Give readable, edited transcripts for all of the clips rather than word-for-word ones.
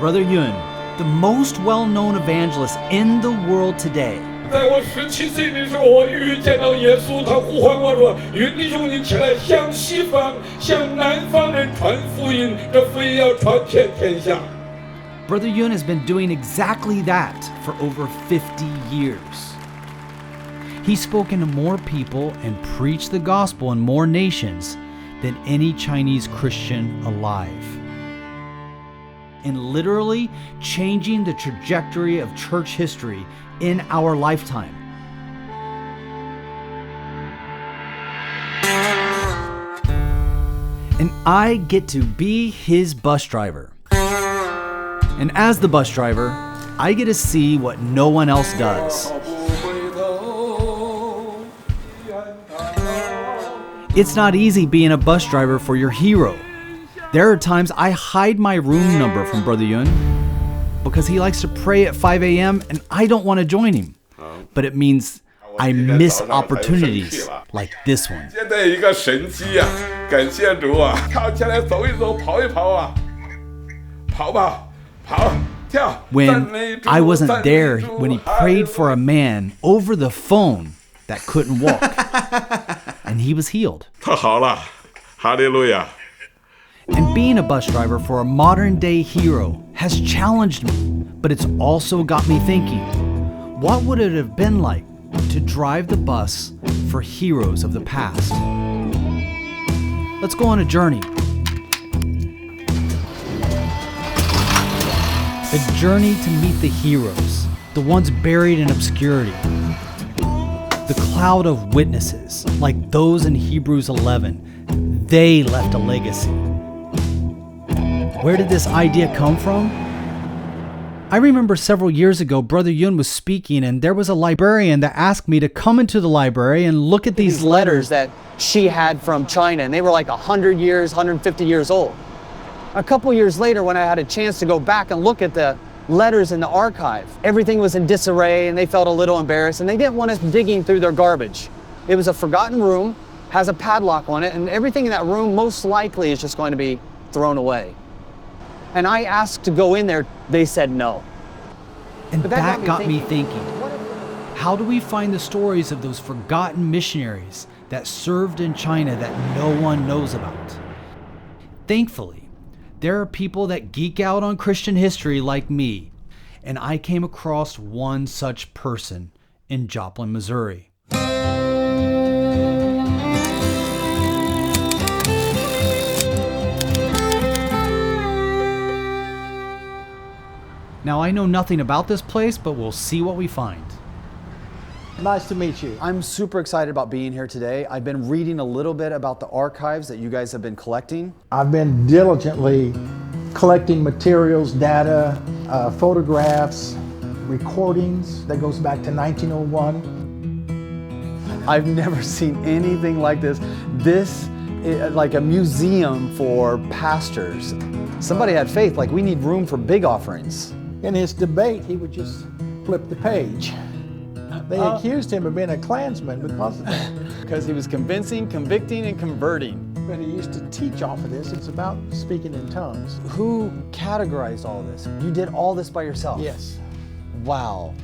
Brother Yun, the most well-known evangelist in the world today. 在我17岁的时候，我遇见了耶稣，他呼唤我说：“云弟兄，你起来向西方、向南方人传福音，这福音要传遍天下。” Brother Yun has been doing exactly that for over 50 years. He's spoken to more people and preached the gospel in more nations than any Chinese Christian alive, and literally changing the trajectory of church history in our lifetime. And I get to be his bus driver. And as the bus driver, I get to see what no one else does. It's not easy being a bus driver for your hero. There are times I hide my room number from Brother Yun because he likes to pray at 5 a.m. and I don't want to join him. But it means I miss opportunities like this one. 现在一个神迹啊，感谢主啊！跳起来走一走，跑一跑啊，跑吧，跑，跳。 When I wasn't there, when he prayed for a man over the phone that couldn't walk, and he was healed. 太好了，哈利路亚。 And being a bus driver for a modern-day hero has challenged me, but it's also got me thinking, what would it have been like to drive the bus for heroes of the past? Let's go on a journey. A journey to meet the heroes, the ones buried in obscurity. The cloud of witnesses, like those in Hebrews 11, they left a legacy. Where did this idea come from? I remember several years ago, Brother Yun was speaking, and there was a librarian that asked me to come into the library and look at these letters that she had from China, and they were like 100 years, 150 years old. A couple years later, when I had a chance to go back and look at the letters in the archive, everything was in disarray, and they felt a little embarrassed, and they didn't want us digging through their garbage. It was a forgotten room, has a padlock on it, and everything in that room most likely is just going to be thrown away. And I asked to go in there, they said no. And that got me thinking, how do we find the stories of those forgotten missionaries that served in China that no one knows about? Thankfully, there are people that geek out on Christian history like me, and I came across one such person in Joplin, Missouri. Now, I know nothing about this place, but we'll see what we find. Nice to meet you. I'm super excited about being here today. I've been reading a little bit about the archives that you guys have been collecting. I've been diligently collecting materials, data, photographs, recordings that goes back to 1901. I've never seen anything like this. This is like a museum for pastors. Somebody had faith, like we need room for big offerings. In his debate, he would just flip the page. They accused him of being a Klansman because of that. Because he was convincing, convicting, and converting. But he used to teach off of this. It's about speaking in tongues. Who categorized all this? You did all this by yourself? Yes. Wow.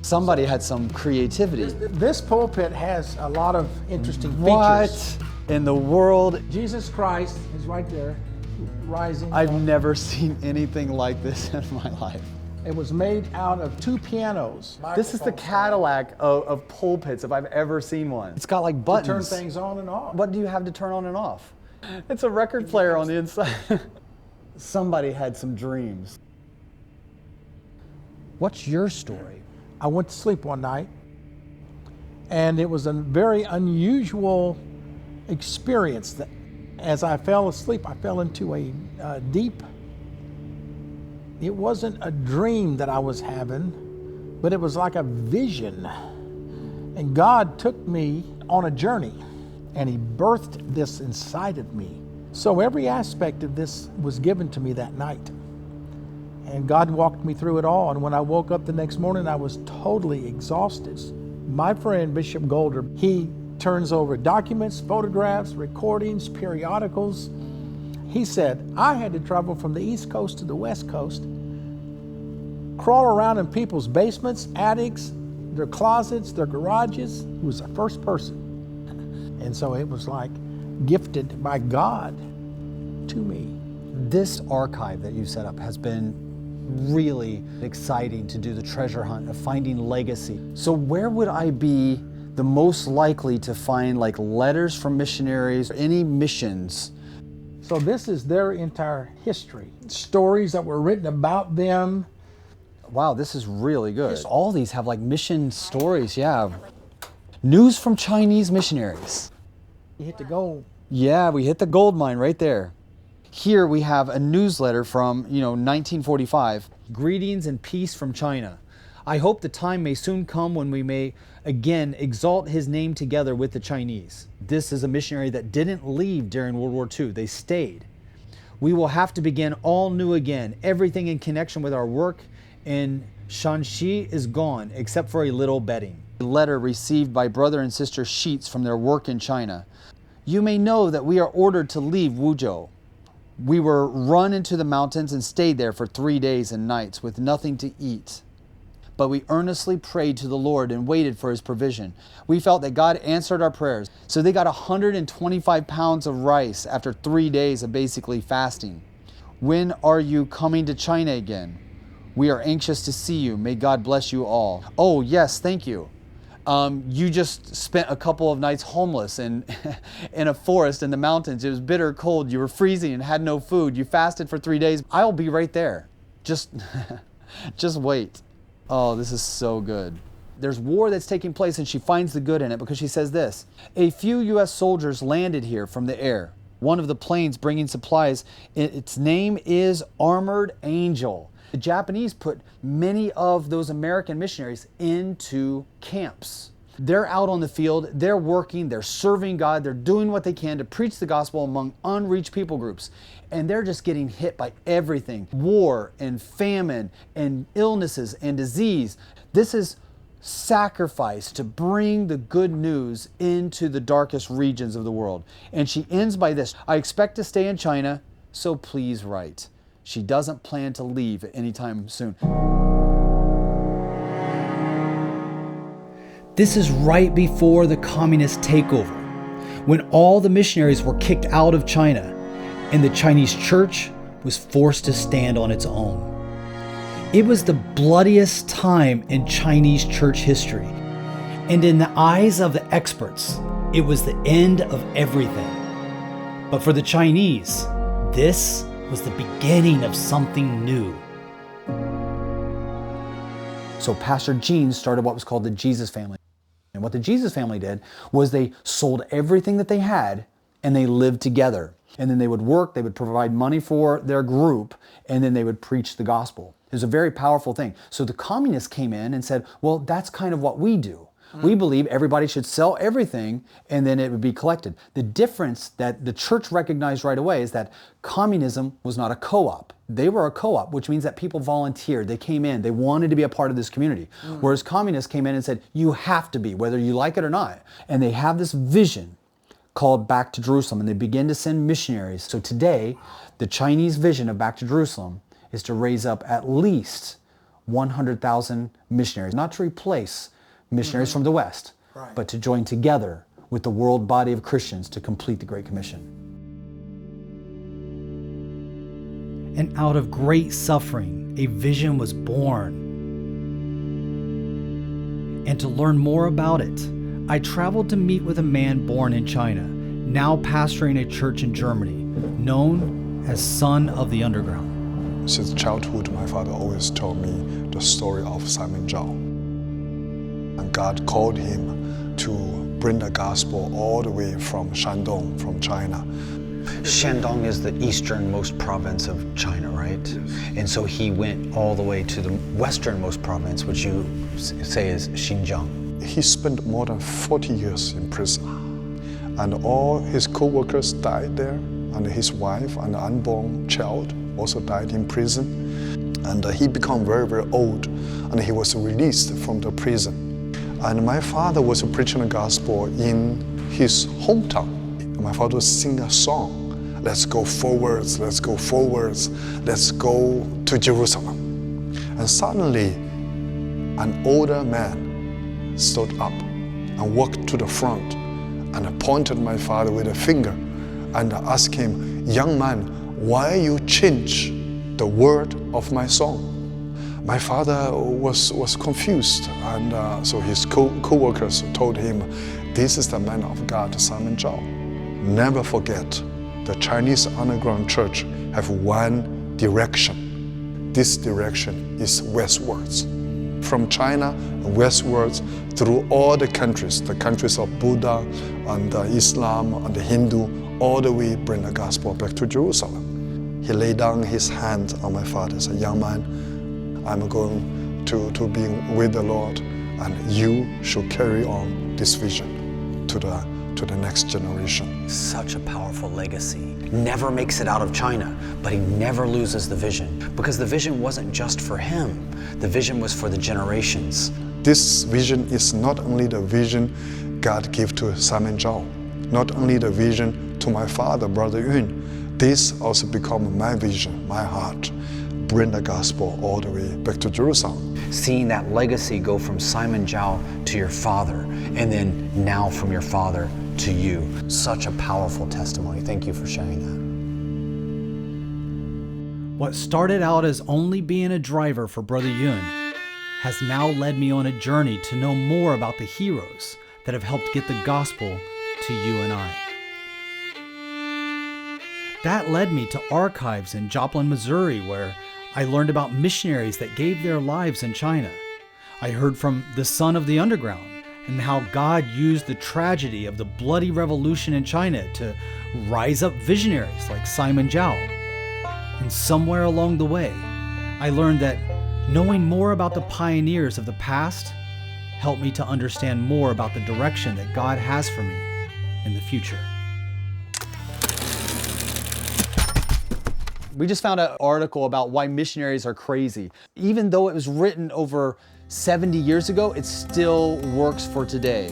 Somebody had some creativity. This pulpit has a lot of interesting features. What in the world? Jesus Christ is right there, rising. I've never seen anything like this in my life. It was made out of 2 pianos. This is the Cadillac of pulpits if I've ever seen one. It's got like buttons. To turn things on and off. What do you have to turn on and off? It's a record player on the inside. Somebody had some dreams. What's your story? I went to sleep one night, and it was a very unusual experience. That as I fell asleep, I fell into a deep. It wasn't a dream that I was having, but it was like a vision. And God took me on a journey, and He birthed this inside of me. So every aspect of this was given to me that night. And God walked me through it all. And when I woke up the next morning, I was totally exhausted. My friend, Bishop Golder, he turns over documents, photographs, recordings, periodicals. He said, I had to travel from the East Coast to the West Coast, crawl around in people's basements, attics, their closets, their garages. He was the first person. And so it was like gifted by God to me. This archive that you've set up has been really exciting to do the treasure hunt of finding legacy. So where would I be the most likely to find like letters from missionaries, any missions? So this is their entire history, stories that were written about them. Wow, this is really good. All these have like mission stories, yeah. News from Chinese missionaries. You hit the gold. Yeah, we hit the gold mine right there. Here we have a newsletter from, 1945. Greetings and peace from China. I hope the time may soon come when we may again exalt his name together with the Chinese. This is a missionary that didn't leave during World War II. They stayed. We will have to begin all new again. Everything in connection with our work in Shanxi is gone, except for a little bedding. A letter received by brother and sister Sheets from their work in China. You may know that we are ordered to leave Wuzhou. We were run into the mountains and stayed there for 3 days and nights with nothing to eat. But we earnestly prayed to the Lord and waited for his provision. We felt that God answered our prayers. So they got 125 pounds of rice after 3 days of basically fasting. When are you coming to China again? We are anxious to see you. May God bless you all. Oh, yes, thank you. You just spent a couple of nights homeless in a forest in the mountains. It was bitter cold. You were freezing and had no food. You fasted for 3 days. I'll be right there. Just wait. Oh, this is so good. There's war that's taking place, and she finds the good in it because she says this. A few U.S. soldiers landed here from the air. One of the planes bringing supplies, its name is Armored Angel. The Japanese put many of those American missionaries into camps. They're out on the field, they're working, they're serving God, they're doing what they can to preach the gospel among unreached people groups. And they're just getting hit by everything. War and famine and illnesses and disease. This is sacrifice to bring the good news into the darkest regions of the world. And she ends by this, I expect to stay in China, so please write. She doesn't plan to leave anytime soon. This is right before the communist takeover, when all the missionaries were kicked out of China and the Chinese church was forced to stand on its own. It was the bloodiest time in Chinese church history. And in the eyes of the experts, it was the end of everything. But for the Chinese, this was the beginning of something new. So Pastor Gene started what was called the Jesus Family. And what the Jesus Family did was they sold everything that they had and they lived together. And then they would work, they would provide money for their group, and then they would preach the gospel. It was a very powerful thing. So the communists came in and said, well, that's kind of what we do. We believe everybody should sell everything and then it would be collected. The difference that the church recognized right away is that communism was not a co-op. They were a co-op, which means that people volunteered. They came in. They wanted to be a part of this community. Whereas communists came in and said, you have to be, whether you like it or not. And they have this vision called Back to Jerusalem, and they begin to send missionaries. So today, the Chinese vision of Back to Jerusalem is to raise up at least 100,000 missionaries, not to replace missionaries from the West, but to join together with the world body of Christians to complete the Great Commission. And out of great suffering, a vision was born. And to learn more about it, I traveled to meet with a man born in China, now pastoring a church in Germany, known as Son of the Underground. Since childhood, my father always told me the story of Simon Zhao. And God called him to bring the gospel all the way from Shandong, from China. Shandong is the easternmost province of China, right? And so he went all the way to the westernmost province, which you say is Xinjiang. He spent more than 40 years in prison. And all his co-workers died there, and his wife and unborn child also died in prison. And he became very, very old, and he was released from the prison. And my father was preaching the gospel in his hometown. My father would sing a song, let's go forwards, let's go forwards, let's go to Jerusalem. And suddenly, an older man stood up and walked to the front and pointed my father with a finger and asked him, young man, why you change the word of my song? My father was confused, and so his co-workers told him, this is the man of God, Simon Zhao. Never forget, the Chinese underground church have one direction. This direction is westwards. From China, westwards, through all the countries of Buddha and Islam and the Hindu, all the way bring the gospel back to Jerusalem. He laid down his hand on my father and said, young man, I'm going to be with the Lord, and you should carry on this vision to the next generation. Such a powerful legacy. Never makes it out of China, but he never loses the vision, because the vision wasn't just for him. The vision was for the generations. This vision is not only the vision God gave to Simon Zhao, not only the vision to my father, Brother Yun. This also become my vision, my heart. Bring the gospel all the way back to Jerusalem. Seeing that legacy go from Simon Zhao to your father, and then now from your father to you. Such a powerful testimony. Thank you for sharing that. What started out as only being a driver for Brother Yun has now led me on a journey to know more about the heroes that have helped get the gospel to you and I. That led me to archives in Joplin, Missouri, where I learned about missionaries that gave their lives in China. I heard from the son of the underground and how God used the tragedy of the bloody revolution in China to rise up visionaries like Simon Zhao. And somewhere along the way, I learned that knowing more about the pioneers of the past helped me to understand more about the direction that God has for me in the future. We just found an article about why missionaries are crazy. Even though it was written over 70 years ago, it still works for today.